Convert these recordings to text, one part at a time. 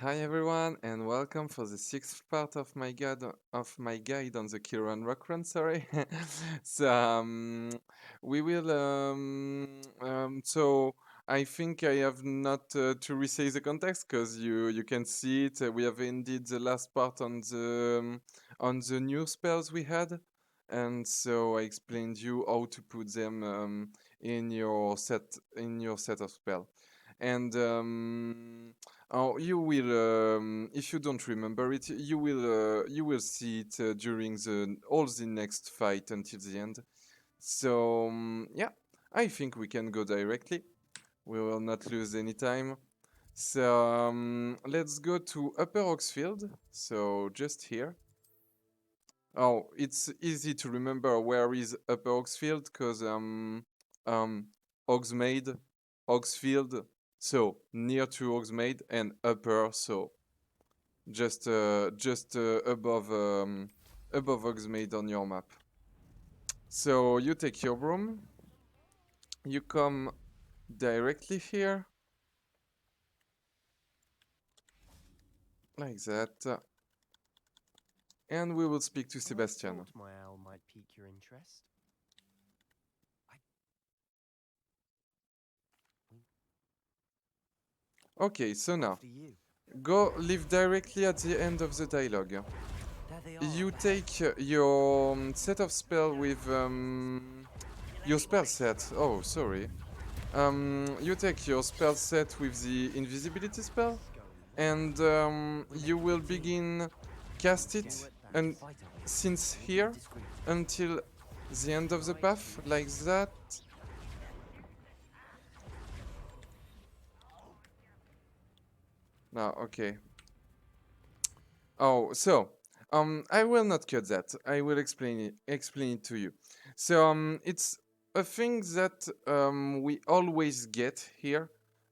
Hi everyone, and welcome for the sixth part of my guide on the Kill Ranrok run. Sorry, so we will. So I think I have not to re-say the context because you can see it. We have indeed the last part on the new spells we had, and so I explained you how to put them in your set of spell, and oh, you will. If you don't remember it, you will see it during the all the next fight until the end. So yeah, I think we can go directly. We will not lose any time. So let's go to Upper Oxfield. So just here. Oh, it's easy to remember where is Upper Oxfield because um Hogsmeade, Oxfield, so near to Hogsmeade, and Upper, so just above Hogsmeade on your map. So you take your broom, you come directly here, like that, and we will speak to Sebastian. Thought my owl might pique your interest. Okay, so now After you. go live directly at the end of the dialogue. There they are. You up ahead. take your set of spell with your spell set. Oh, sorry. You take your spell set with the invisibility spell, and you will begin cast it and since here until the end of the path, like that. No, okay. Oh, so I will not cut that. I will explain it to you. So it's a thing that we always get here.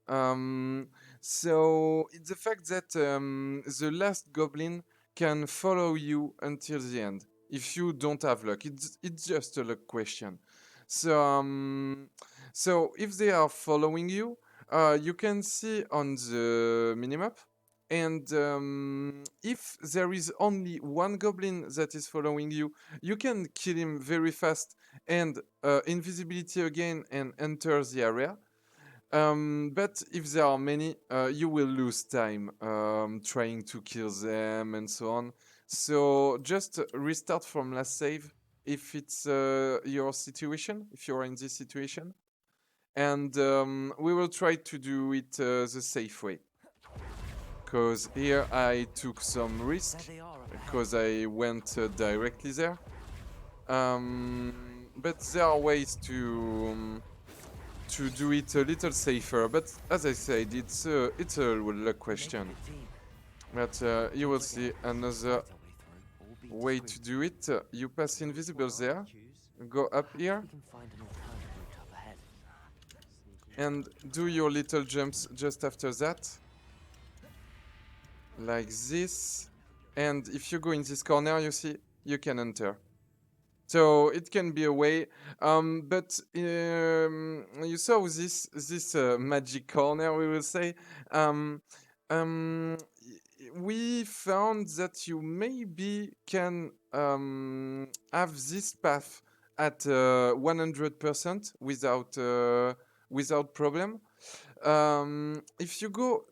Um, so it's the fact that the last goblin can follow you until the end. If you don't have luck, it's just a luck question. So so if they are following you, you can see on the minimap, and if there is only one goblin that is following you, you can kill him very fast and invisibility again and enter the area. But if there are many, you will lose time trying to kill them and so on. So just restart from last save if it's your situation, if you're in this situation. And we will try to do it the safe way. Because here I took some risk because I went directly there. But there are ways to do it a little safer. But as I said, it's a luck question. But you will see another way to do it. You pass invisible there, go up here, and do your little jumps just after that. Like this. And if you go in this corner, you see, you can enter. So it can be a way, but you saw this magic corner, we will say. Um, um, we found that you maybe can have this path at 100% without problem. If you go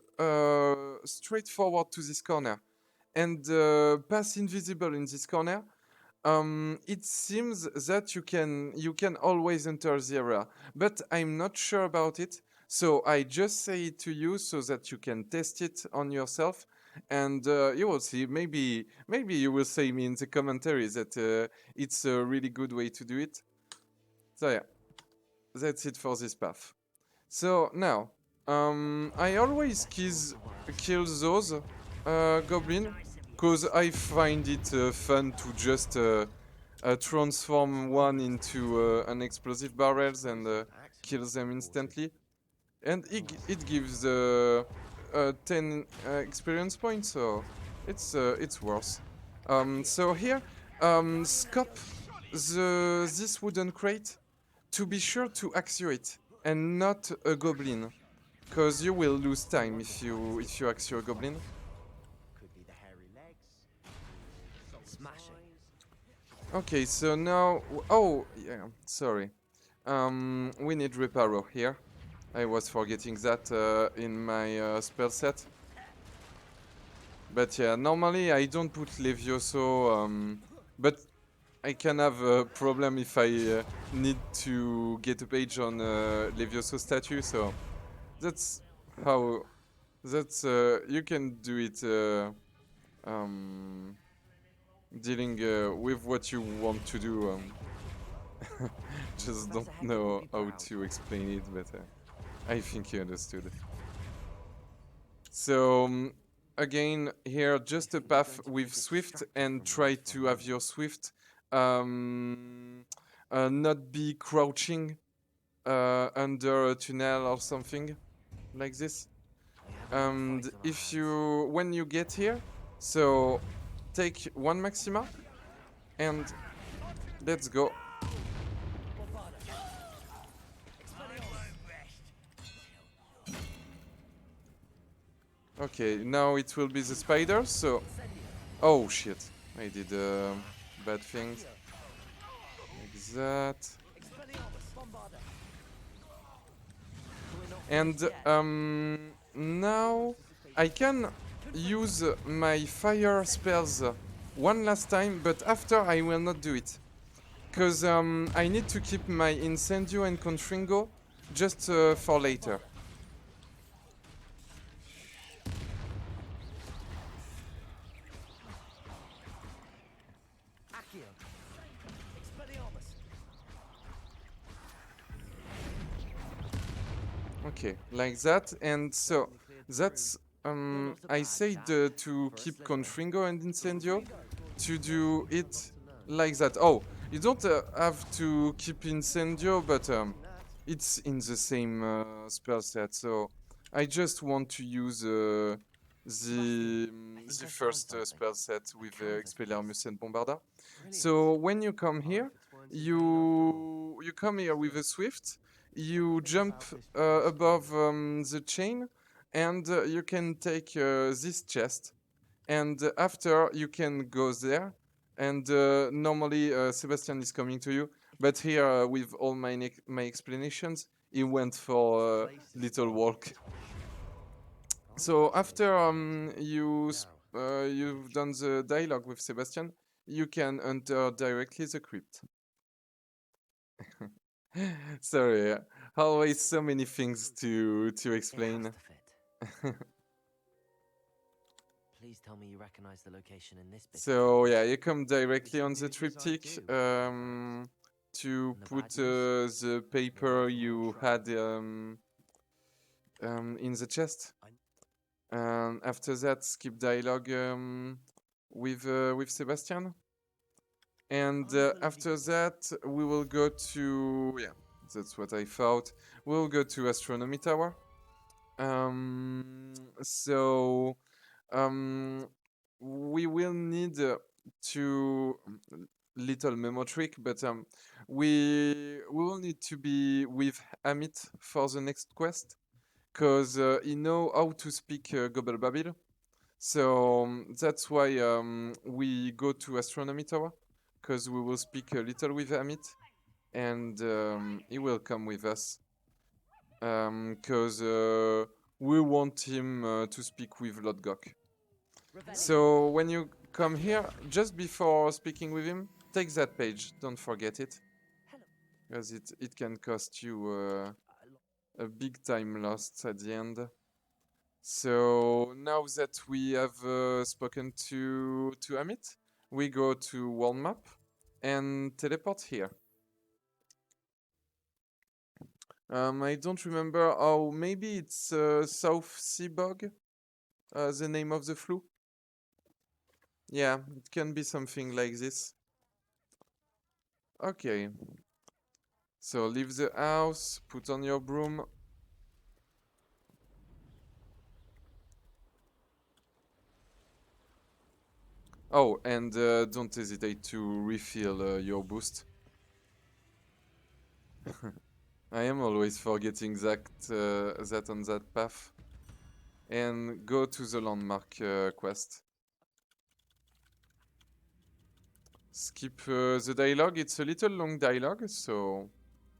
straight forward to this corner and pass invisible in this corner, it seems that you can always enter the area, but I'm not sure about it. So I just say it to you so that you can test it on yourself, and you will see. Maybe you will say me in the commentaries that it's a really good way to do it. So yeah, that's it for this path. So now, I always kill those goblin because I find it fun to just transform one into an explosive barrels and kill them instantly, and it gives 10 experience points, so it's worth. So here, scope this wooden crate to be sure to axio it and not a goblin, because you will lose time if you axio a goblin. Okay, so now... Oh, yeah, sorry. We need Reparo here. I was forgetting that in my spell set. But yeah, normally I don't put Levioso, but I can have a problem if I need to get a page on Levioso statue, so that's how... That's... you can do it dealing with what you want to do. Just don't know how to explain it, but I think you understood. So again, here just a path with Swift, and try to have your Swift not be crouching under a tunnel or something like this. And if you, when you get here, so take one Maxima and let's go. Okay, now it will be the spider, so... Oh shit, I did bad things. Like that. And now I can use my fire spells one last time, but after I will not do it. Because I need to keep my Incendio and Confringo just for later. Okay, like that, and so that's I said to keep Confringo and Incendio, to do it like that. Oh, you don't have to keep Incendio, but it's in the same spell set, so I just want to use the first spell set with Expelliarmus and Bombarda. So when you come here, you come here with a Swift, you jump above the chain, and you can take this chest, and after you can go there, and normally Sebastian is coming to you, but here with all my explanations, he went for a little walk. So after you've done the dialogue with Sebastian, you can enter directly the crypt. Sorry, always so many things to explain. Please tell me you recognize the location in this bit. So yeah, you come directly on the triptych to put the paper you had in the chest. After that, skip dialogue with Sebastian. And after that, we will go to... Yeah, that's what I thought. We'll go to Astronomy Tower. So... we will need to... little memo trick, but we will need to be with Amit for the next quest, because he know how to speak Gobble Babble. So that's why we go to Astronomy Tower, because we will speak a little with Amit, and he will come with us, because we want him to speak with Lodgok. So when you come here, just before speaking with him, take that page, don't forget it, because it can cost you a big time lost at the end. So now that we have spoken to Amit, we go to world map and teleport here. I don't remember how, maybe it's South Sea Bog, the name of the flu. Yeah, it can be something like this. Okay. So leave the house, put on your broom. Oh, and don't hesitate to refill your boost. I am always forgetting that on that path. And go to the landmark quest. skip the dialogue. It's a little long dialogue, so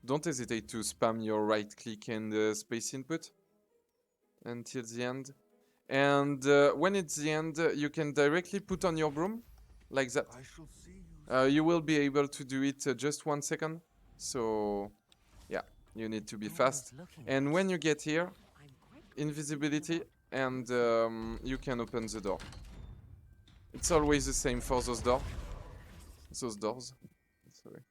don't hesitate to spam your right click and space input until the end. And when it's the end, you can directly put on your broom, like that. You will be able to do it just 1 second. So, yeah, you need to be fast. And when you get here, invisibility, and you can open the door. It's always the same for those doors. Sorry.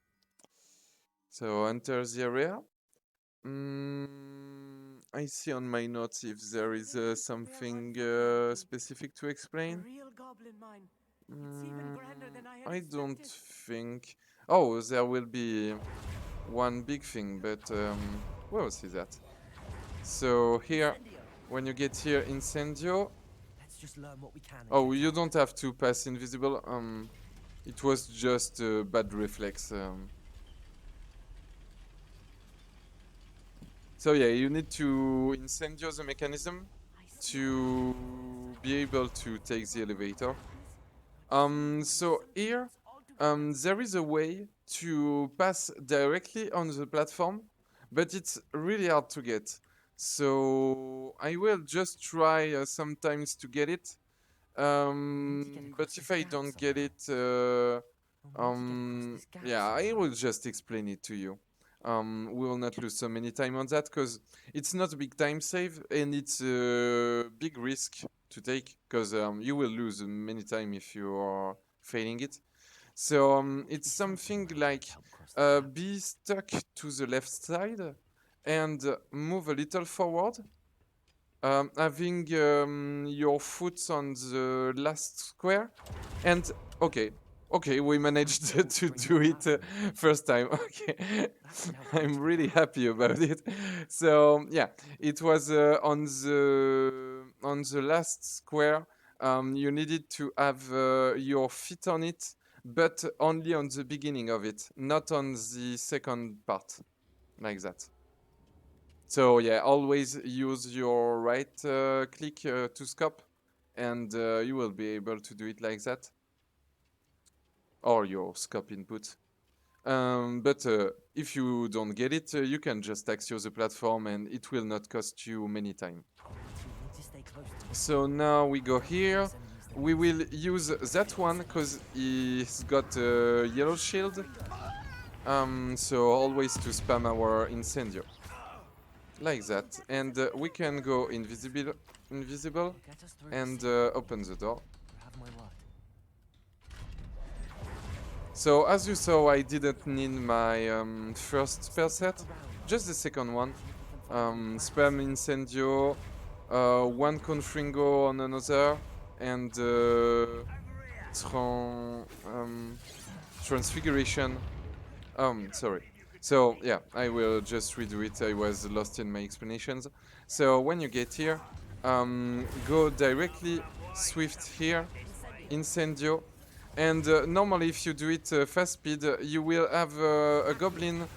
So enter the area. I see on my notes if there is something specific to explain. I don't think. Oh, there will be one big thing, but we'll see that. So here, when you get here, Incendio. Let's just learn what we can. Oh, you don't have to pass invisible. It was just a bad reflex. So yeah, you need to incendio the mechanism to be able to take the elevator. So here, there is a way to pass directly on the platform, but it's really hard to get. So I will just try sometimes to get it. But if I don't get it, yeah, I will just explain it to you. We will not lose so many time on that because it's not a big time save and it's a big risk to take because you will lose many time if you are failing it. So it's something like be stuck to the left side and move a little forward. Having your foot on the last square and okay, we managed to do it first time. Okay, I'm really happy about it. So yeah, it was on the last square. You needed to have your feet on it, but only on the beginning of it, not on the second part, like that. So yeah, always use your right click to scope, and you will be able to do it like that, or your scope input. But if you don't get it, you can just axio the platform, and it will not cost you many time. So now we go here. We will use that one because he's got a yellow shield. So always to spam our incendio. Like that, and we can go invisible and open the door. So as you saw, I didn't need my first spell set, just the second one. Spam incendio, one confringo on another, and transfiguration. Sorry. So yeah, I will just redo it. I was lost in my explanations. So when you get here, go directly swift here, incendio, and normally if you do it fast speed, you will have a goblin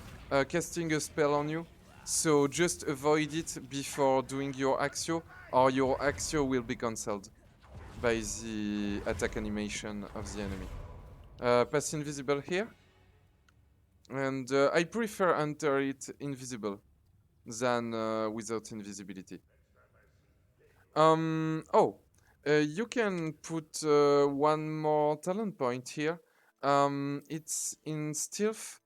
casting a spell on you. So just avoid it before doing your axio, or your axio will be cancelled by the attack animation of the enemy. Pass invisible here. And I prefer enter it invisible than without invisibility. You can put one more talent point here. It's in stealth.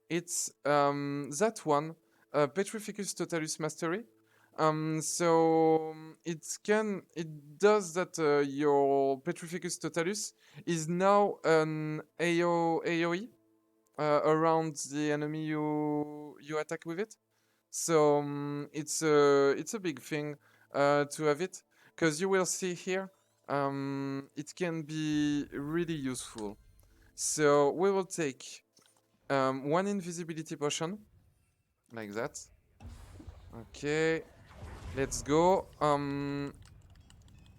It's that one, Petrificus Totalus Mastery. It does that your Petrificus Totalus is now an AoE around the enemy you attack with it. So it's a big thing to have it, because you will see here it can be really useful. So we will take one invisibility potion, like that. Okay, let's go.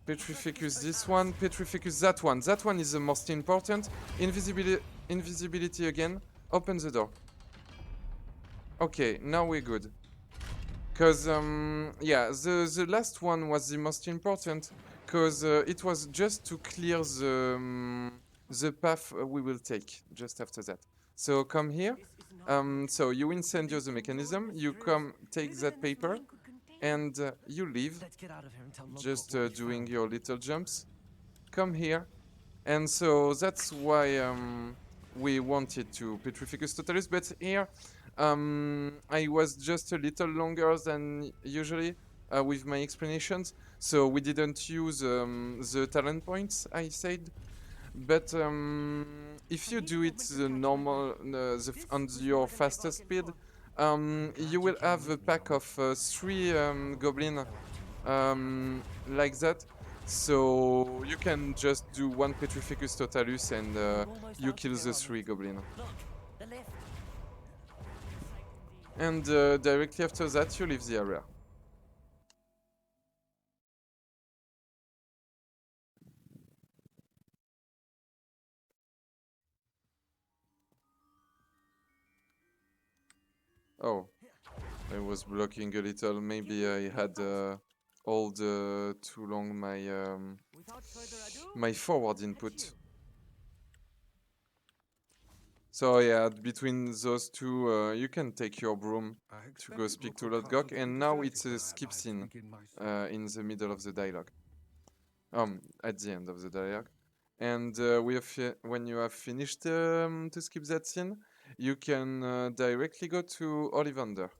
Petrificus this one, Petrificus that one. That one is the most important. Invisibility again. Open the door. Okay, now we're good. Because, yeah, the last one was the most important. Because it was just to clear the path we will take just after that. So come here. So you incendio the mechanism. You come take that paper, and you leave. Let's get out of here and tell Mosgot Just what we doing found. your little jumps. Come here. And so that's why we wanted to Petrificus Totalus, but here I was just a little longer than usually with my explanations, so we didn't use the talent points I said. But if you do it the normal, on your fastest speed, you will have a pack of 3 goblin like that. So you can just do 1 Petrificus Totalus and you kill the 3 goblin. Look, the lift. And directly after that you leave the area. Oh, I was blocking a little. Maybe I had hold too long my forward input. So yeah, between those two, you can take your broom to go speak to Lodgok, and now it's a skip scene in the middle of the dialogue. At the end of the dialogue. And when you have finished to skip that scene, you can directly go to Ollivander.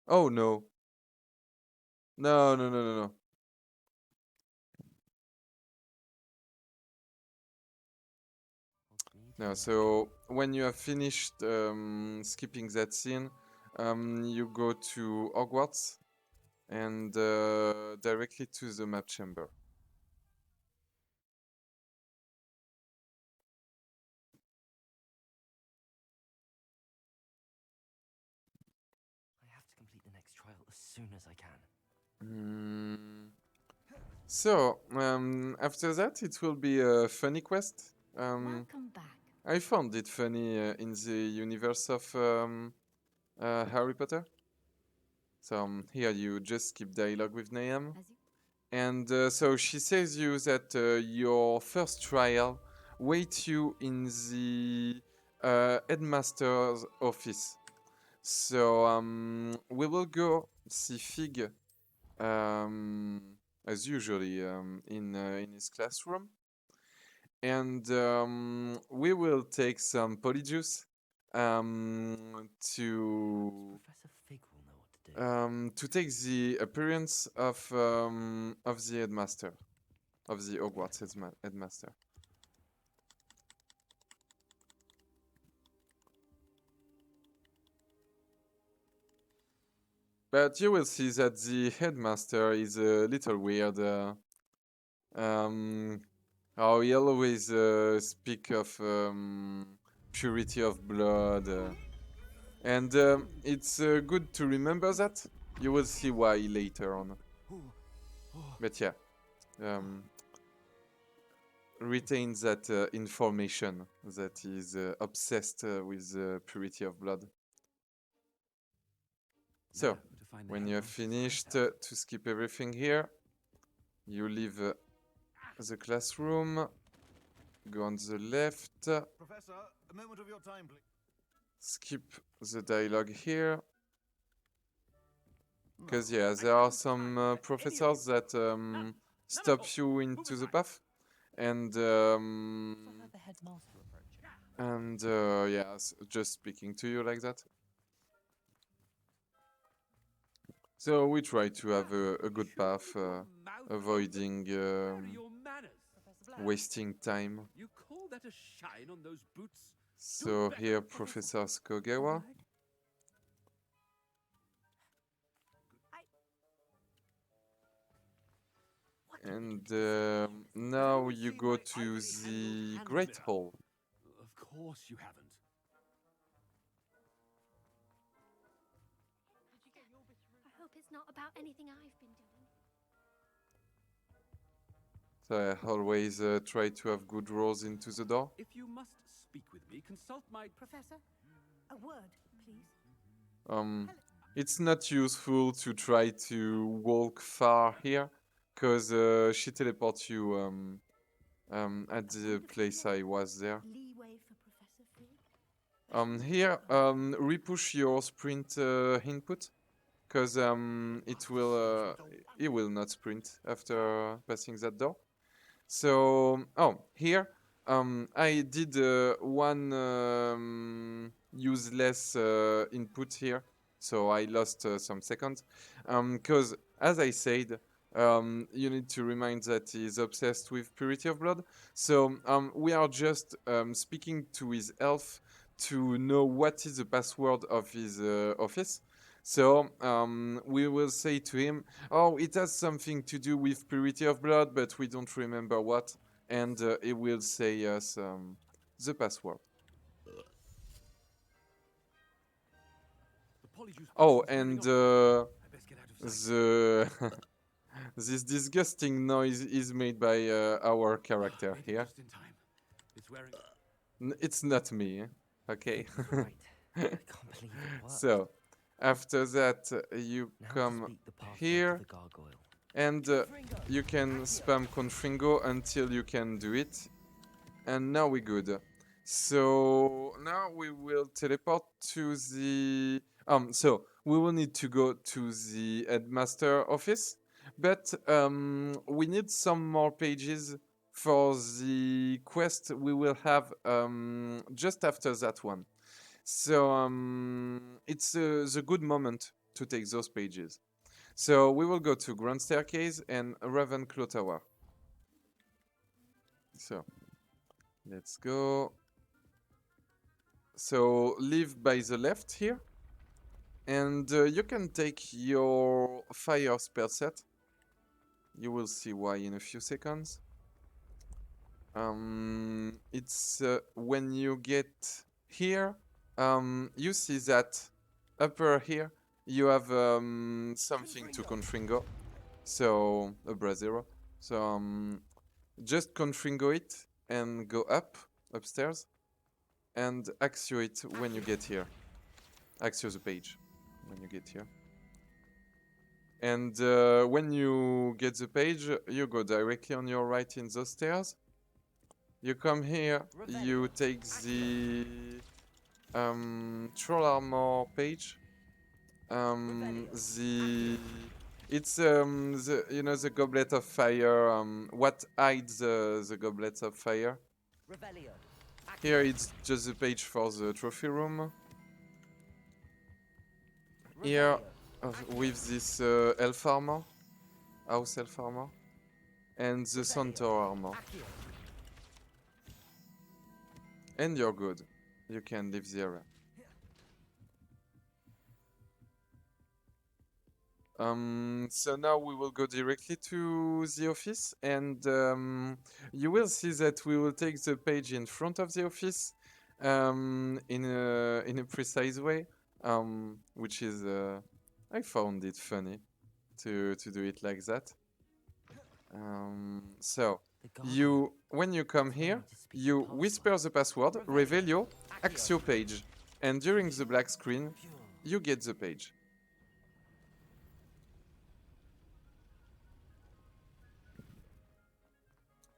Oh no. No, no, no, no, no. No, so when you have finished skipping that scene, you go to Hogwarts and directly to the map chamber. I have to complete the next trial as soon as I can. So, after that, it will be a funny quest. Welcome back. I found it funny in the universe of Harry Potter. So here you just skip dialogue with Nayam. And so she says you that your first trial waits you in the headmaster's office. So we will go see Fig as usually in his classroom, and we will take some polyjuice Professor Fig will know what to do. to take the appearance of the headmaster, of the Hogwarts headmaster. But you will see that the headmaster is a little weird. How he always speak of purity of blood, and it's good to remember that. You will see why later on. But yeah, retain that information that is obsessed with purity of blood. So, when you have finished to skip everything here, you leave the classroom, go on the left, Professor, a moment of your time, please. skip the dialogue here. Because, yeah, there are some professors that stop you into the path. And, yeah, just speaking to you like that. So we try to have a good path, avoiding wasting time. You call that a shine on those boots? So here, Professor Skogawa. And now you go to the Great Hall. Of course you haven't. I hope it's not about anything I've been doing. So I always try to have good rolls into the door. If you must speak with me, consult my... Professor, a word, please. It's not useful to try to walk far here, because she teleports you at the place I was there. Leeway for Professor Fig? Here, repush your sprint input, because it will not sprint after passing that door. So, oh, here, I did one useless input here, so I lost some seconds. Because, as I said, you need to remind that he's obsessed with purity of blood. So, we are just speaking to his elf to know what is the password of his office. So we will say to him, oh, it has something to do with purity of blood, but we don't remember what. And it will say us the password. The polyjuice Oh, potion's wearing and off. I best get out of sight. the this disgusting noise is made by our character Made it here. just in time. It's wearing. It's not me, okay? Right. I can't believe it worked. So, after that, you Now to come speak the password here. to the gargoyle. And you can spam Confringo until you can do it. And now we're good. So now we will teleport to the... so we will need to go to the headmaster office. But we need some more pages for the quest we will have just after that one. So it's the good moment to take those pages. So we will go to Grand Staircase and Ravenclaw Tower. So let's go. So leave by the left here. And you can take your fire spell set. You will see why in a few seconds. It's when you get here, you see that upper here, you have something to Confringo. So, a Brazero. So, just Confringo it and go upstairs, and Axio it when you get here. Axio the page when you get here. And when you get the page, you go directly on your right in those stairs. You come here, you take the Troll Armor page. It's the Goblet of Fire. What hides the Goblets of Fire? Here it's just the page for the trophy room. Here with this elf armor, house elf armor, and the centaur armor. And you're good. You can leave the area. So now we will go directly to the office, and you will see that we will take the page in front of the office in a precise way, which is I found it funny to do it like that. So when you come here, you whisper the password, Revelio, Axio page, and during the black screen, you get the page.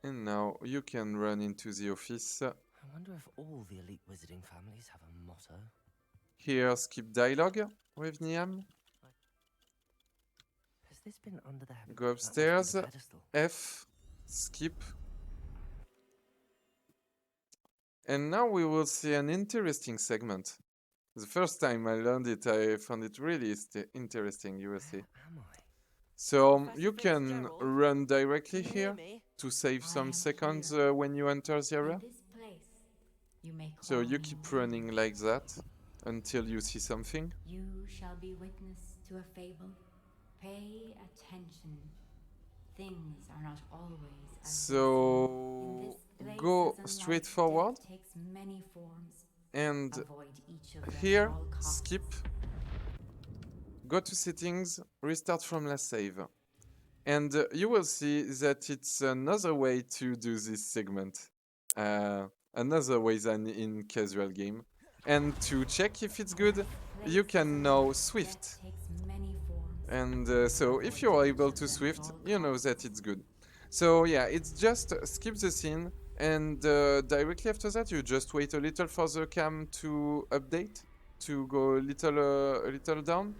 And now you can run into the office. I wonder if all the elite wizarding families have a motto. Here, skip dialogue with Niam. Has this been under the Go that must be upstairs. the pedestal. F, skip. And now we will see an interesting segment. The first time I learned it, I found it really interesting, you will see. Where am I? So Professor you can Fitzgerald, run directly Can you hear here me? to save I some am seconds here. when you enter the area. In this place, you may So call you me keep mine. running like that until you see something. You shall be witness to a fable. Pay attention. Things are not always as they So seem. In this place, go as in straight life, forward death takes many forms. and Avoid each of them at here, all costs. skip. Go to settings, restart from last save. And you will see that it's another way to do this segment. Another way than in casual game. And to check if it's good, you can now Swift. Death takes many forms. And so if you're able to Swift, you know that it's good. So yeah, it's just skip the scene, and directly after that you just wait a little for the cam to update, to go a little down,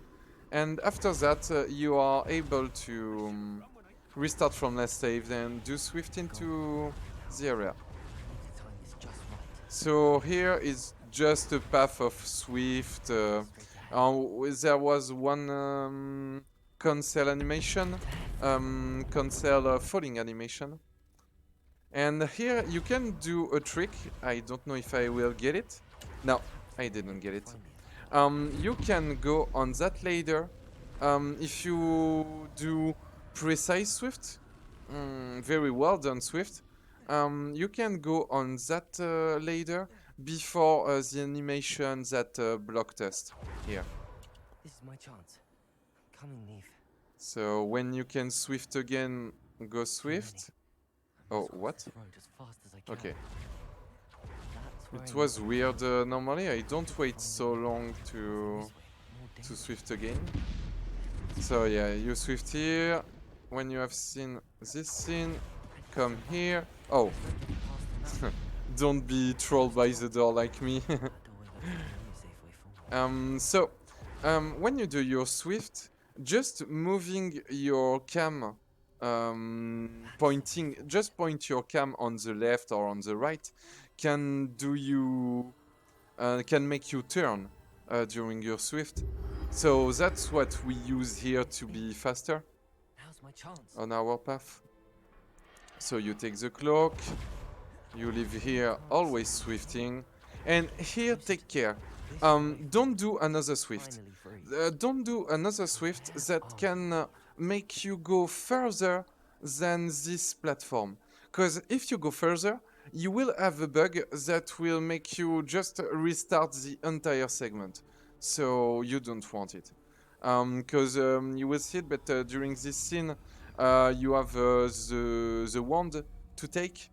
and after that you are able to restart from last save and do swift into the area. I need to time this just right. So here is just a path of swift. There was one cancel animation, cancel falling animation. And here you can do a trick. I don't know if I will get it. No, I didn't get it. You can go on that ladder. If you do precise swift, very well done swift. You can go on that ladder before the animation that blocked us here. This is my chance. Come and leave. So when you can swift again, go swift. Oh, what? Road as fast as I can. Okay. That's where It I was need weird. Normally, I don't wait so long this to way. More danger. swift again. So yeah, you swift here. When you have seen this scene, come here. Oh, Past the map. don't be trolled by the door like me. That doorway looks like the only safe way forward. So, when you do your swift, just moving your cam, just point your cam on the left or on the right, can make you turn during your swift. So that's what we use here to be faster Now's my chance. on our path. So you take the cloak, you live here, always swifting, and here take care. Don't do another swift. Finally free. Don't do another swift that can make you go further than this platform. Because if you go further, you will have a bug that will make you just restart the entire segment. So you don't want it. Because you will see it, but during this scene, you have the wand to take.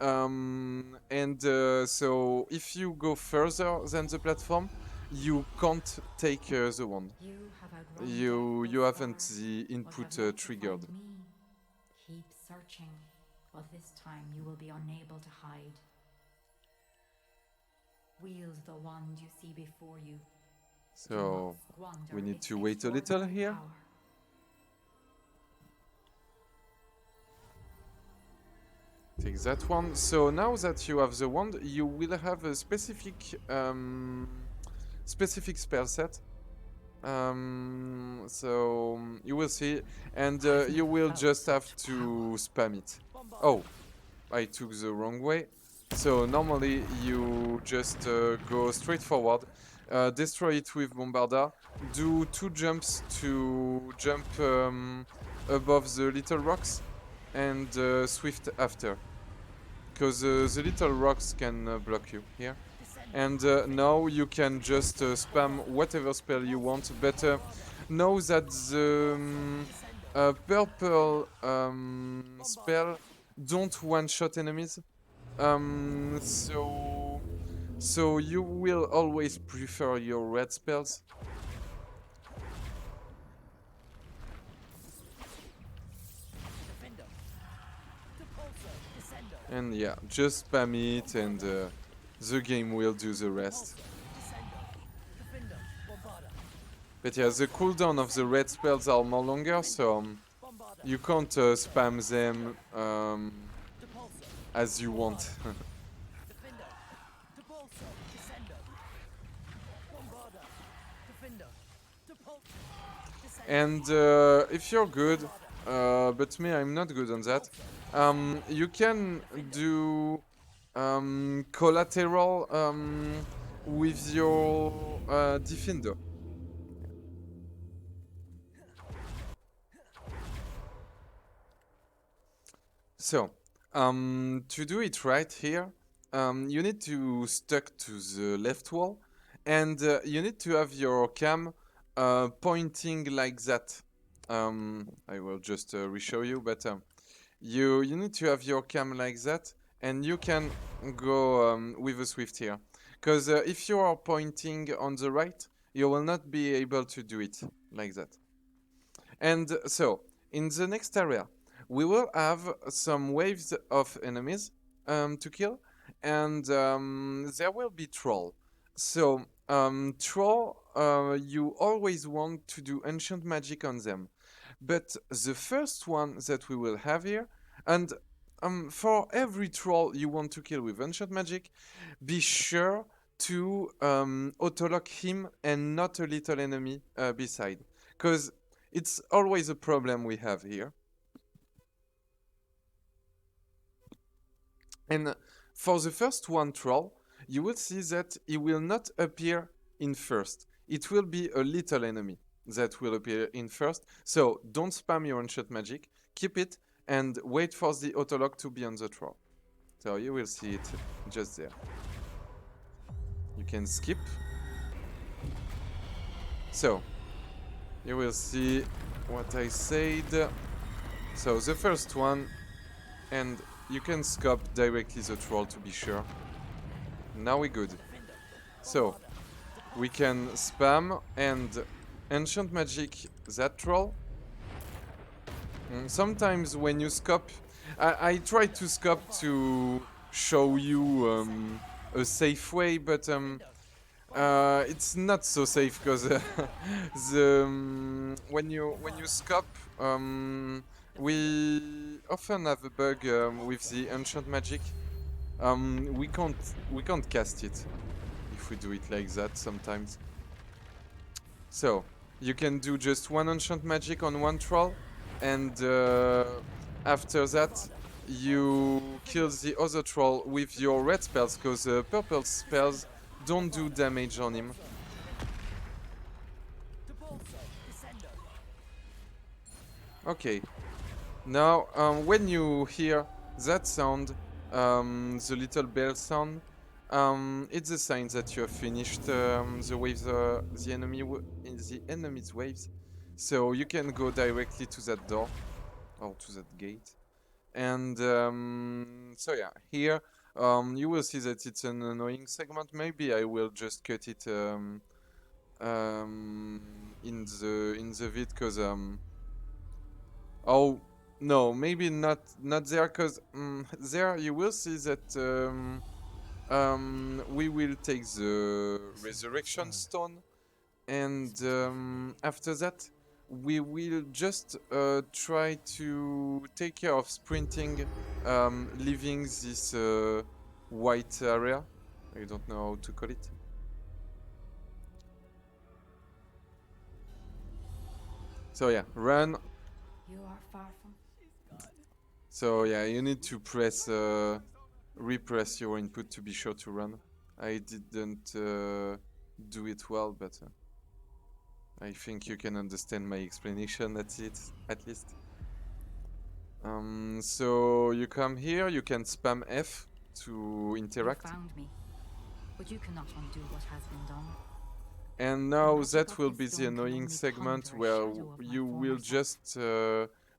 So if you go further than the platform, you can't take the wand. You have outgrown You death you thus haven't far, the but input have yet to triggered. find me. Keep searching, but this time you will be unable to hide. Wield the wand you see before you. Do So not squander we need its to wait a little extraordinary here. power. Take that one. So now that you have the wand, you will have a specific spell set. So you will see, and you will just have to spam it. Oh, I took the wrong way. So normally you just go straight forward, destroy it with Bombarda, do 2 jumps to jump above the little rocks, and swift after. Because the little rocks can block you here. And now you can just spam whatever spell you want, but know that the purple spell don't one-shot enemies. So you will always prefer your red spells. And yeah, just spam it and the game will do the rest. But yeah, the cooldown of the red spells are more longer, so you can't spam them as you want. And if you're good, but me, I'm not good on that, you can do collateral with your defender. So, to do it right here, you need to stick to the left wall, and you need to have your cam pointing like that. I will just re-show you, but you need to have your cam like that, and you can go with a swift here. Because if you are pointing on the right, you will not be able to do it like that. And so, in the next area, we will have some waves of enemies to kill, and there will be troll. So troll, you always want to do ancient magic on them. But the first one that we will have here, and for every troll you want to kill with ancient magic, be sure to auto-lock him and not a little enemy beside. Because it's always a problem we have here. And for the first one troll, you will see that he will not appear in first. It will be a little enemy that will appear in first. So don't spam your ancient magic. Keep it and wait for the autolock to be on the troll. So you will see it just there. You can skip. So you will see what I said. So the first one, and you can scope directly the troll to be sure. Now we're good. So we can spam and ancient magic that troll. Sometimes when you scope, I try to scope to show you a safe way, but it's not so safe because when you scope, we often have a bug with the ancient magic. We can't cast it if we do it like that sometimes. So you can do just one ancient magic on one troll, and after that you kill the other troll with your red spells, because purple spells don't do damage on him. Okay. Now, when you hear that sound, the little bell sound, it's a sign that you have finished the waves, the enemy's waves. So you can go directly to that door or to that gate. And so yeah, here you will see that it's an annoying segment. Maybe I will just cut it in the vid, because oh no, maybe not there, because there you will see that we will take the resurrection stone, and after that we will just try to take care of sprinting, leaving this white area. I don't know how to call it. So yeah, run. You are far from. So yeah, you need to press repress your input to be sure to run. I didn't do it well, but I think you can understand my explanation. That's it, at least. So you come here, you can spam F to interact. You found me, but you cannot undo what has been done. And now magic that of will this be the stone can annoying only segment conjure a where shadow of my you former will self. just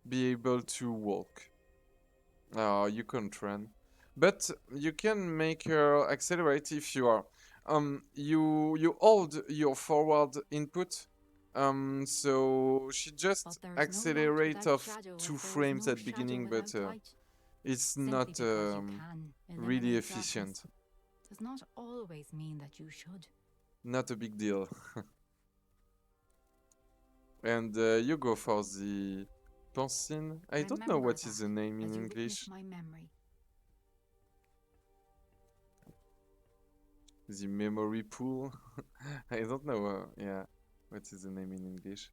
be able to walk. You can't run. But you can make her accelerate if you are. You hold your forward input. So she just But there is no light accelerate without of shadow, 2 as there is frames no at shadow beginning, but without light. it's Simply not because you can really eliminate efficient. darkness does not always mean that you should. Not a big deal. And you go for the Pensin. I don't know Remember what is the that name in as you English. witness my memory. The memory pool. I don't know. Yeah, what is the name in English?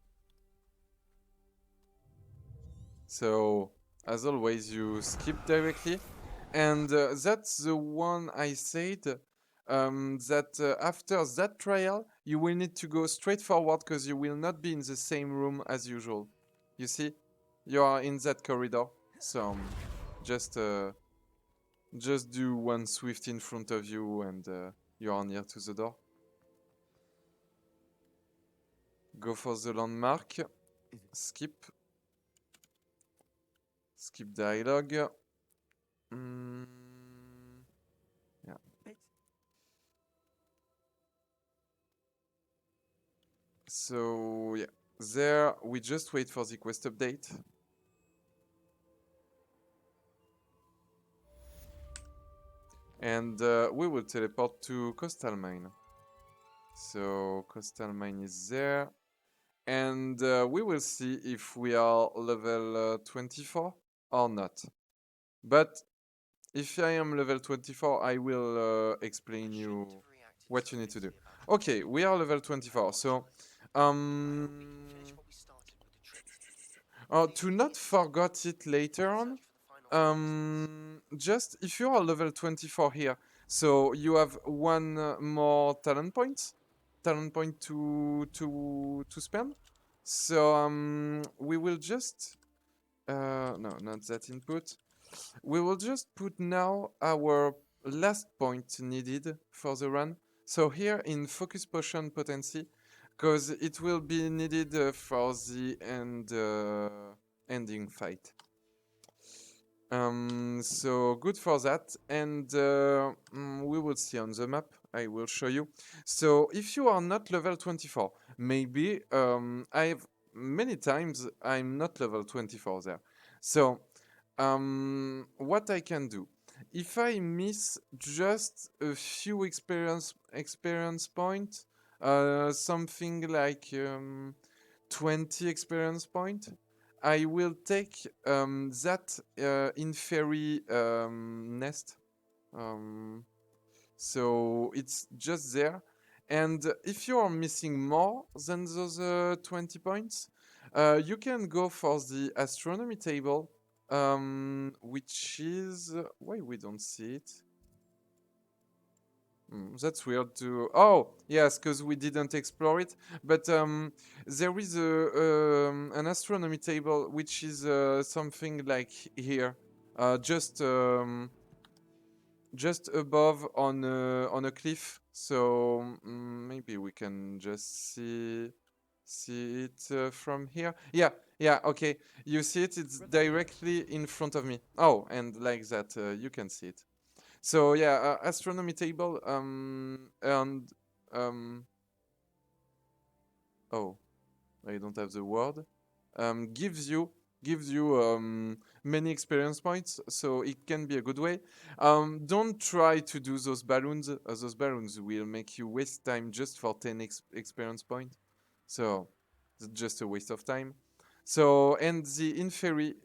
So, as always, you skip directly, and that's the one I said. That after that trial, you will need to go straight forward, because you will not be in the same room as usual. You see, you are in that corridor. So just do one swift in front of you, and you are near to the door. Go for the landmark. Skip. Skip dialogue. Yeah. So yeah, there we just wait for the quest update. And we will teleport to Coastal Mine. So Coastal Mine is there. And we will see if we are level 24 or not. But if I am level 24, I will explain you what you need to do. Okay, we are level 24. So, to not forget it later on, just if you are level 24 here, so you have one more talent point to spend. So we will just no, not that input. We will just put now our last point needed for the run. So here in focus potion potency, because it will be needed for the ending fight. So good for that, and we will see on the map. I will show you. So if you are not level 24, maybe I've many times I'm not level 24 there. So what I can do, if I miss just a few experience points, something like 20 experience point, I will take that in fairy nest. So it's just there. And if you are missing more than those 20 points, you can go for the astronomy table, which is... why we don't see it? That's weird too. Oh, yes, because we didn't explore it. But there is an astronomy table, which is something like here, just above on a cliff. So maybe we can just see it from here. Yeah, yeah. Okay, you see it. It's directly in front of me. Oh, and like that, you can see it. So yeah, astronomy table, and oh, I don't have the word. Gives you many experience points, so it can be a good way. Don't try to do those balloons. Those balloons will make you waste time just for 10 experience points. So it's just a waste of time. So and the inferi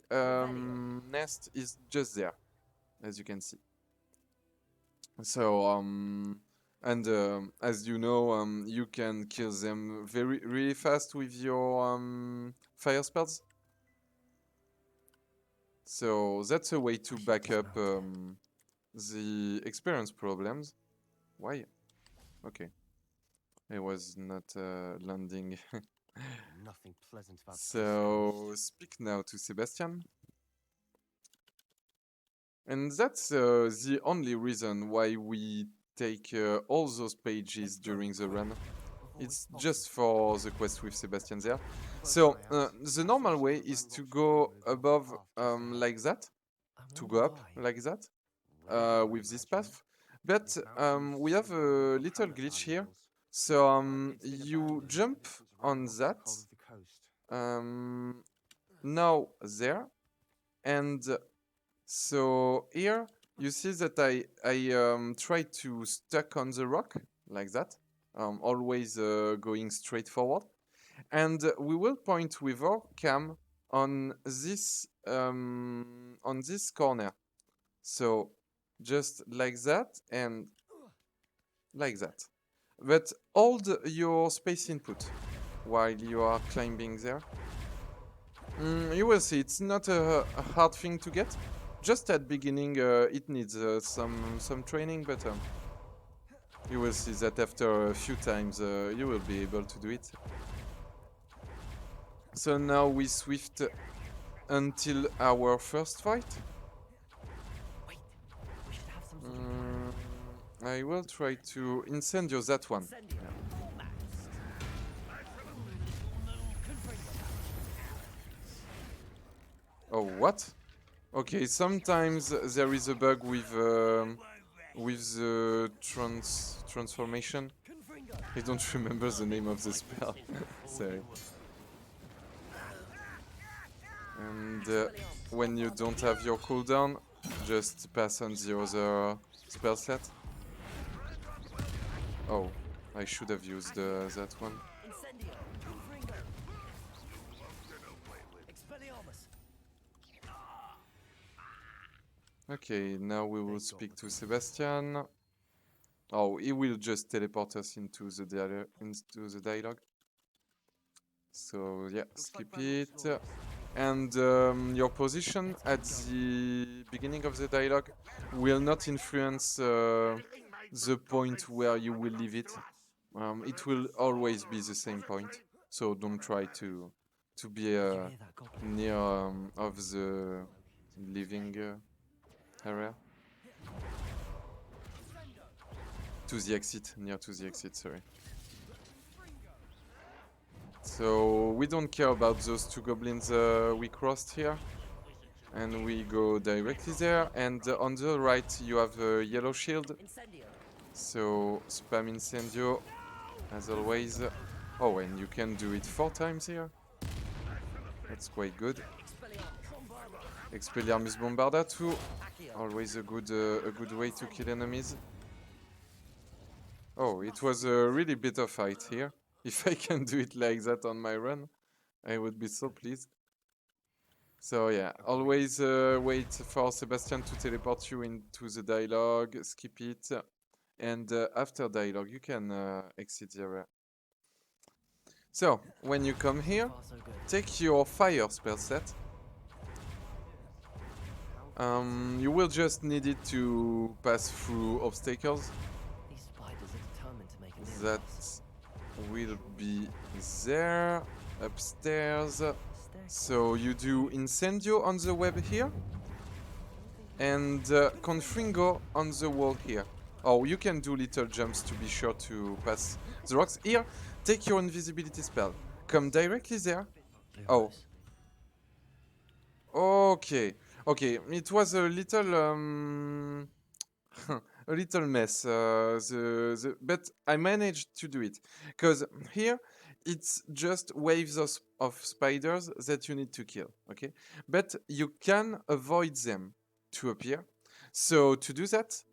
nest is just there, as you can see. So and as you know, you can kill them really fast with your fire spells. So that's a way to back up the experience problems. Why? Okay, I was not landing. Nothing pleasant about this So ghost. speak now to Sebastian. And that's the only reason why we take all those pages during the run. It's just for the quest with Sebastian there. So the normal way is to go above like that, to go up like that with this path. But we have a little glitch here. So you jump on that, now there, and so here you see that I try to stuck on the rock like that, always going straight forward, and we will point with our cam on this corner. So just like that and like that. But hold your space input while you are climbing there. You will see, it's not a hard thing to get. Just at beginning, it needs some training, but you will see that after a few times, you will be able to do it. So now we swift until our first fight. Wait, we should have some sort of I will try to incendio that one. incendio. Max. Oh, what? Okay, sometimes there is a bug with the transformation. I don't remember the name of the spell. Sorry. And when you don't have your cooldown, just pass on the other spell set. Oh, I should have used that one. Incendio. Confringo. Expelliarmus. Okay, now we will speak to Sebastian. Oh, he will just teleport us into the dialogue. So yeah, skip it. And your position at the beginning of the dialogue will not influence the point where you will leave it. It will always be the same point. So don't try to be Did you hear that goblin? near of the living area. To the exit, near to the exit, sorry. So we don't care about those two goblins we crossed here. And we go directly there. And on the right you have a yellow shield. Incendio. So spam Incendio as always. Oh, and you can do it 4 times here. That's quite good. Expelliarmus Bombarda too. Always a good way to kill enemies. Oh, it was a really bitter fight here. If I can do it like that on my run, I would be so pleased. So yeah, always wait for Sebastian to teleport you into the dialogue, skip it, and after dialogue you can exit the area. So, when you come here, Far so good. take your fire spell set. You will just need it to pass through obstacles. These spiders are determined to make a name That for us. will be there, upstairs. So you do Incendio on the web here, and Confringo on the wall here. Oh, you can do little jumps to be sure to pass the rocks. Here, take your invisibility spell. Come directly there. Blue Oh. rose. Okay, okay. It was a little a little mess. But I managed to do it because here it's just waves of spiders that you need to kill. Okay, but you can avoid them to appear. So to do that,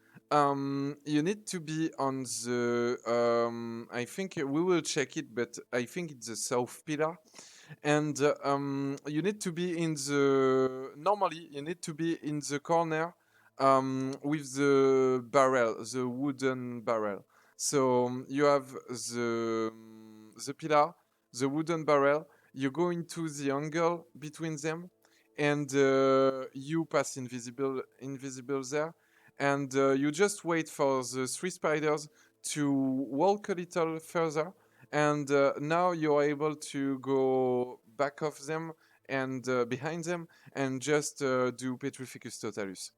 you need to be on the. I think we will check it, but I think it's the south pillar. And you need to be in the normally you need to be in the corner with the barrel, the wooden barrel. So you have the pillar, the wooden barrel. You go into the angle between them, and you pass invisible there, and you just wait for the 3 spiders to walk a little further, and now you're able to go back of them and behind them and just do Petrificus Totalus.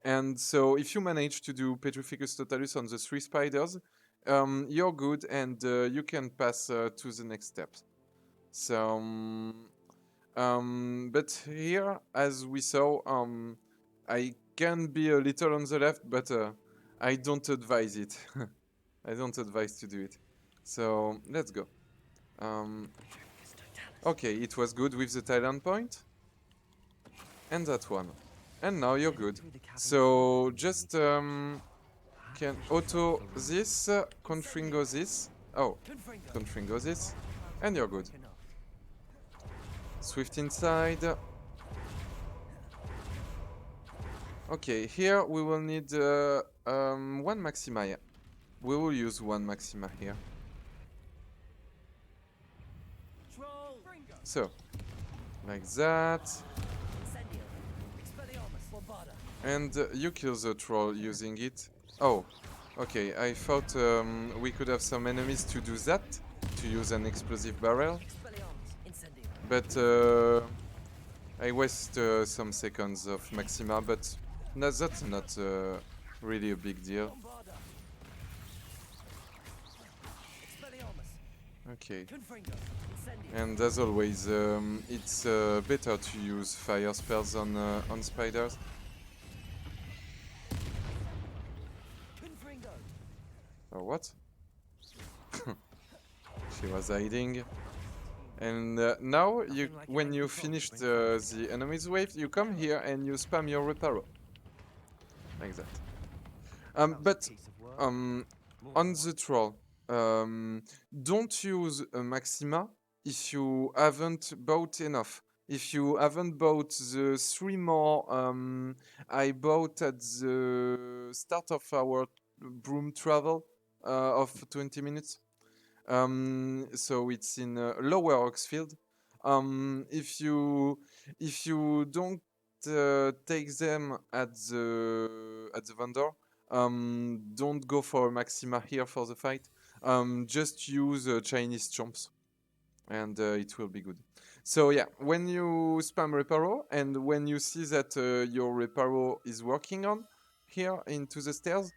And so if you manage to do Petrificus Totalus on the 3 spiders, you're good, and you can pass to the next steps. So, but here, as we saw, I can be a little on the left, but I don't advise it. I don't advise to do it. So let's go. Okay, it was good with the Thailand point. And that one. And now you're good. So just can auto this, Confringo this. Oh, Confringo this. And you're good. Swift inside. Okay, here we will need 1 Maxima. Yeah. We will use 1 Maxima here. So, like that. And you kill the troll using it. Oh, okay. I thought we could have some enemies to do that, to use an explosive barrel. But I waste some seconds of Maxima, but no, that's not really a big deal. Okay. And as always, it's better to use fire spells on spiders. Oh, what? She was hiding. And now, when you finish the enemy's wave, you come here and you spam your reparo. Like that. But on the troll, don't use a maxima if you haven't bought enough. If you haven't bought the 3 more I bought at the start of our broom travel of 20 minutes. So it's in Lower Oxfield. If you don't take them at the vendor, don't go for Maxima here for the fight. Just use Chinese chomps, and it will be good. So yeah, when you spam reparo and when you see that your reparo is working on here into the stairs,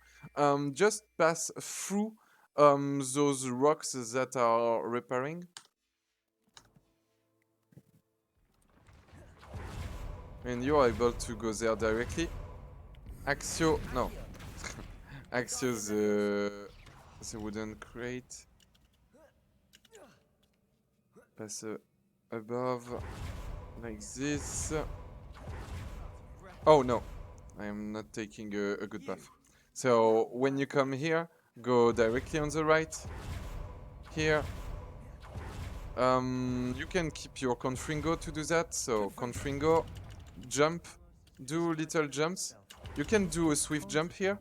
just pass through those rocks that are repairing. And you are able to go there directly. Axio, no. Axio the wooden crate. Pass above, like this. Oh no, I am not taking a good path. So when you come here, go directly on the right. Here. You can keep your Confringo to do that. So Confringo, jump, do little jumps. You can do a swift jump here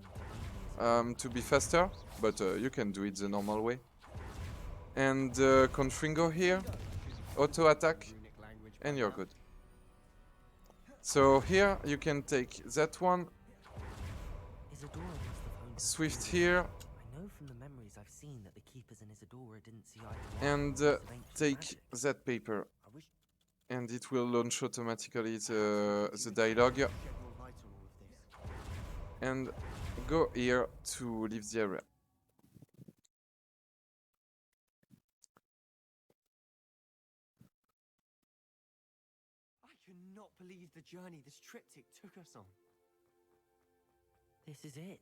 to be faster, but you can do it the normal way. And Confringo here, auto attack, and you're good. So here you can take that one, Isadora must have honed her swift skills. here, I know from the memories I've seen that the keepers in Isadora didn't see eye to eye and because of ancient take magic. that paper. I wish And it will launch automatically the dialogue. Shed more light on all of this. And go here to leave the area. I cannot believe the journey this triptych took us on. this is it.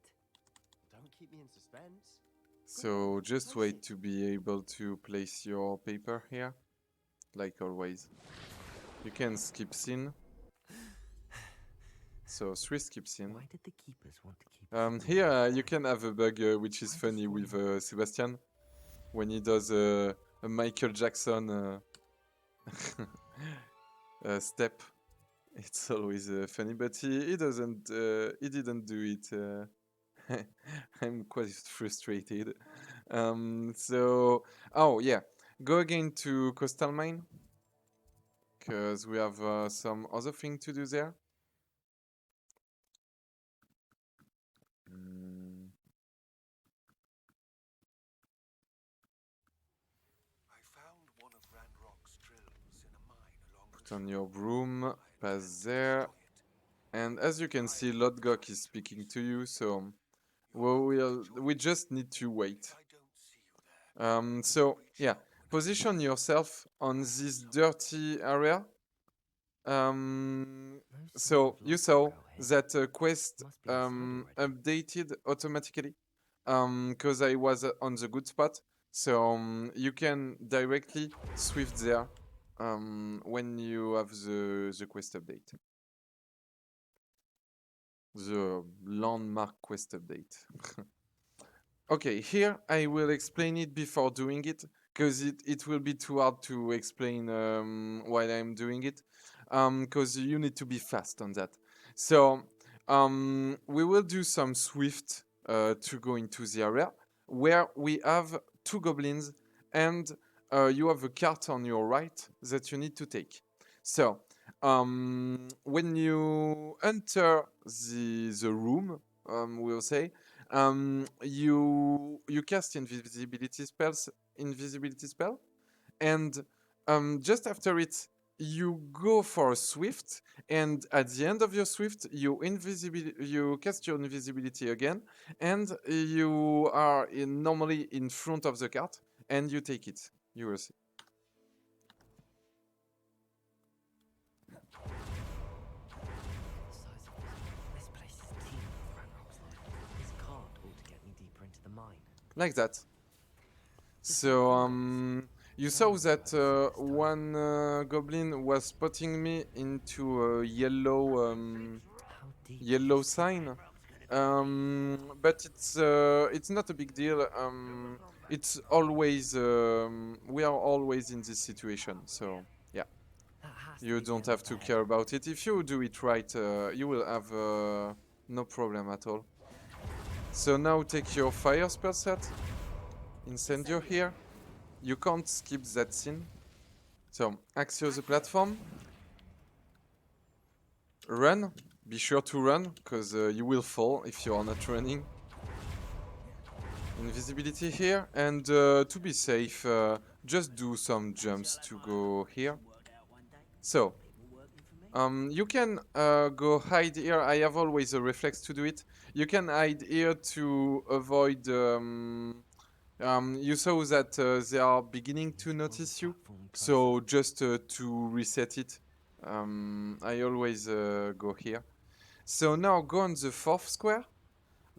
Don't keep me in suspense. So just wait to be able to place your paper here, like always. You can skip scene. So 3 skip scene. Why did the keepers want to keep us Here alive? you can have a bug which is funny with Sebastian when he does a Michael Jackson step. It's always funny, but he doesn't. He didn't do it. I'm quite frustrated. So oh yeah, go again to Coastal Mine because we have some other thing to do there. I found one of Ranrok's drills in a mine along Put on your broom, pass there, and as you can see, Lodgok is speaking to you. So we just need to wait. I don't see you there. So yeah, position yourself on this dirty area. No So sign of you lost saw trail here. that quest Must be misled already. updated automatically because I was on the good spot. So you can directly swift there when you have the quest update. The landmark quest update. Okay, here I will explain it before doing it because it will be too hard to explain while I'm doing it because you need to be fast on that. So we will do some swift to go into the area where we have 2 goblins and you have a cart on your right that you need to take. So when you enter the room, we'll say, you cast invisibility spell, and just after it, you go for a swift, and at the end of your swift, you cast your invisibility again, and you are normally in front of the cart, and you take it. You will see. The size of this place is teeming with Ranrock's life. This cart ought to get me deeper into the mine. Like that. So you saw that one goblin was spotting me into a yellow How deep yellow is this pit? sign. But it's not a big deal. It's always we are always in this situation, so yeah, That has to you be the don't end of have the to head. care about it. If you do it right, you will have no problem at all. So now take your fire spell set, incendio here. You can't skip that scene. So Axio the platform. Run. Be sure to run, because you will fall if you are not running. Invisibility here, and to be safe, just do some jumps to go here. So, you can go hide here. I have always a reflex to do it. You can hide here to avoid. You saw that they are beginning to notice you, so just to reset it, I always go here. So now go on the fourth square,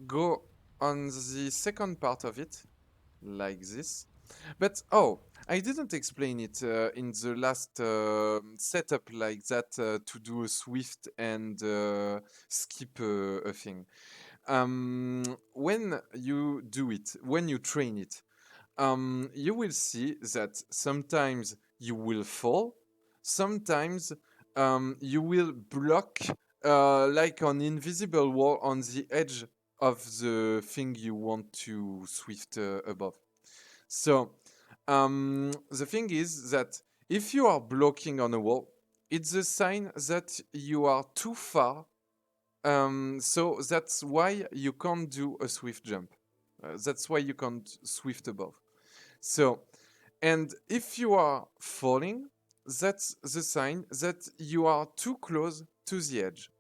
go on the second part of it, like this. But oh, I didn't explain it in the last setup like that to do a swift and skip a thing. When you do it, when you train it, you will see that sometimes you will fall, sometimes you will block like an invisible wall on the edge of the thing you want to swift above. So the thing is that if you are blocking on a wall, it's a sign that you are too far. So that's why you can't do a swift jump. That's why you can't swift above. So, and if you are falling, that's the sign that you are too close to the edge.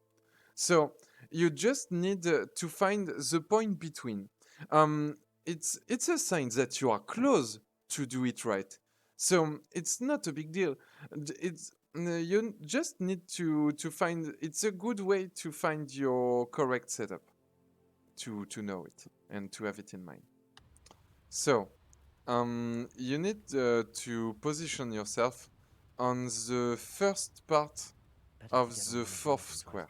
So you just need to find the point between. Um, it's a sign that you are close to do it right. So it's not a big deal. It's you just need to find. It's a good way to find your correct setup, to know it and to have it in mind. So you need to position yourself on the first part of the fourth square.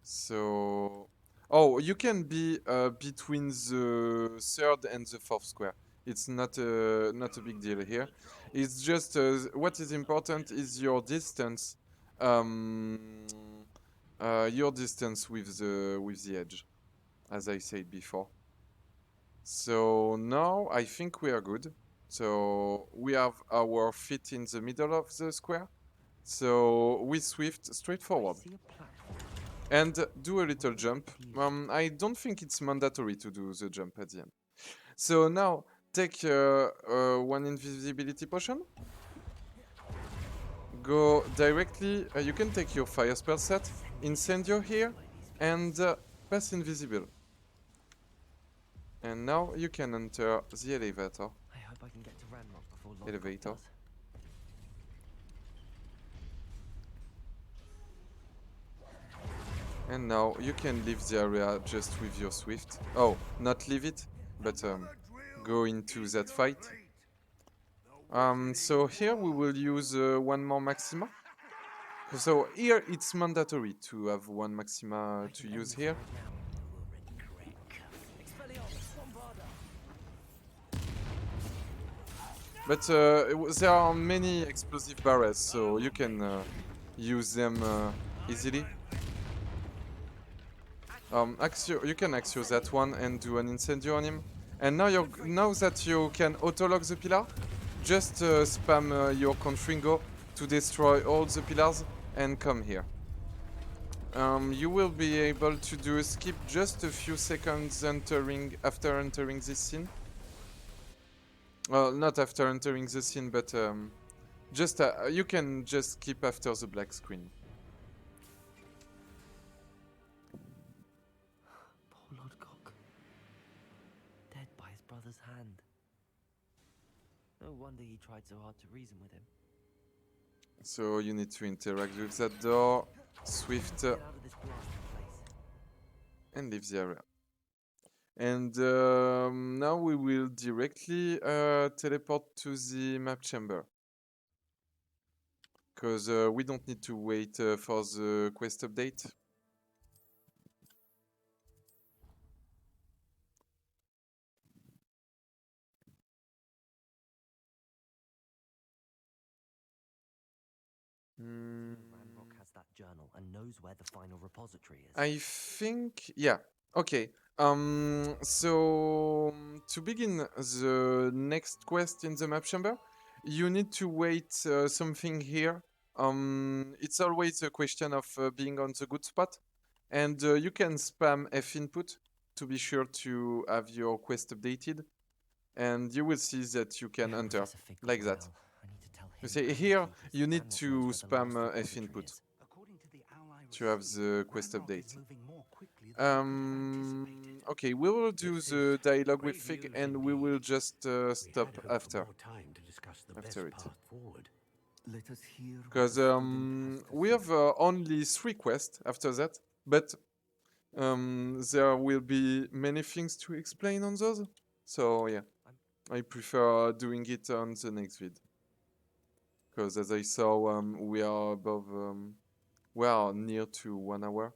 So, oh, you can be between the third and the fourth square. It's not a big deal here. It's just what is important is um, your distance with the edge, as I said before. So now I think we are good. So we have our feet in the middle of the square. So we swift straight forward and do a little jump. I don't think it's mandatory to do the jump at the end. So now take one invisibility potion. Go directly. You can take your fire spell set, incendio here, and pass invisible. And now you can enter the elevator. I hope I can get to Ranrok before Elevator. does. And now you can leave the area just with your swift. Oh, not leave it, but go into that fight. So here we will use one more Maxima. So here it's mandatory to have one Maxima to use here. But there are many explosive barrels, so you can use them easily. You can Axio that one and do an incendio on him. And now that you can auto-lock the pillar, just spam your Confringo to destroy all the pillars and come here. You will be able to do a skip just a few seconds after entering this scene. Well, not after entering the scene, but just you can just skip after the black screen. Poor Lodgok. Dead by his brother's hand. No wonder he tried so hard to reason with him. So you need to interact with that door, swift, Get out of this blasted place. and leave the area. And now we will directly teleport to the map chamber. Because we don't need to wait for the quest update. Ranrok has that journal and knows where the final repository is. I think, yeah. Okay. So to begin the next quest in the map chamber, you need to wait something here. It's always a question of being on the good spot, and you can spam F input to be sure to have your quest updated, and you will see that you can Yeah, enter Professor Fig got like the that. bell. I need to tell You him see and the here keepers you that need Ranrok to knows where the spam last F repository input is. According to the ally to have receipt, the quest Ranrock update. is moving more quickly than we could have anticipated. Okay, we will do This the is dialogue with great Fig news and we will indeed. just We stop had hoped for after more time to discuss the best it. path forward. Let us hear what Because the student has to we say. have only 3 quests after that, but there will be many things to explain on those. So yeah, I prefer doing it on the next vid. Because as I saw, we are above, we are near to 1 hour.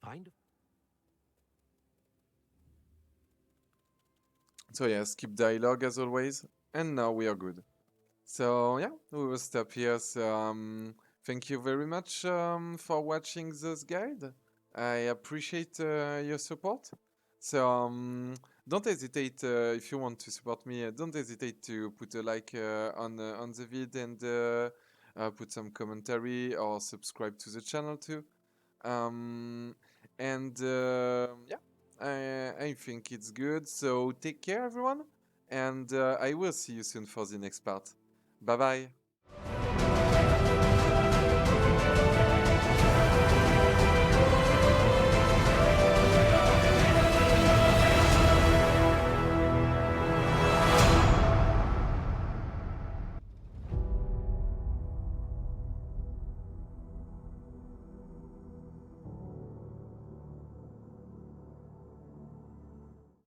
Find So yeah, skip dialogue as always, and now we are good. So yeah, we will stop here. So thank you very much for watching this guide. I appreciate your support. So don't hesitate if you want to support me. Don't hesitate to put a like on the vid and put some commentary or subscribe to the channel too. And yeah, I think it's good. So take care, everyone, and I will see you soon for the next part. Bye bye.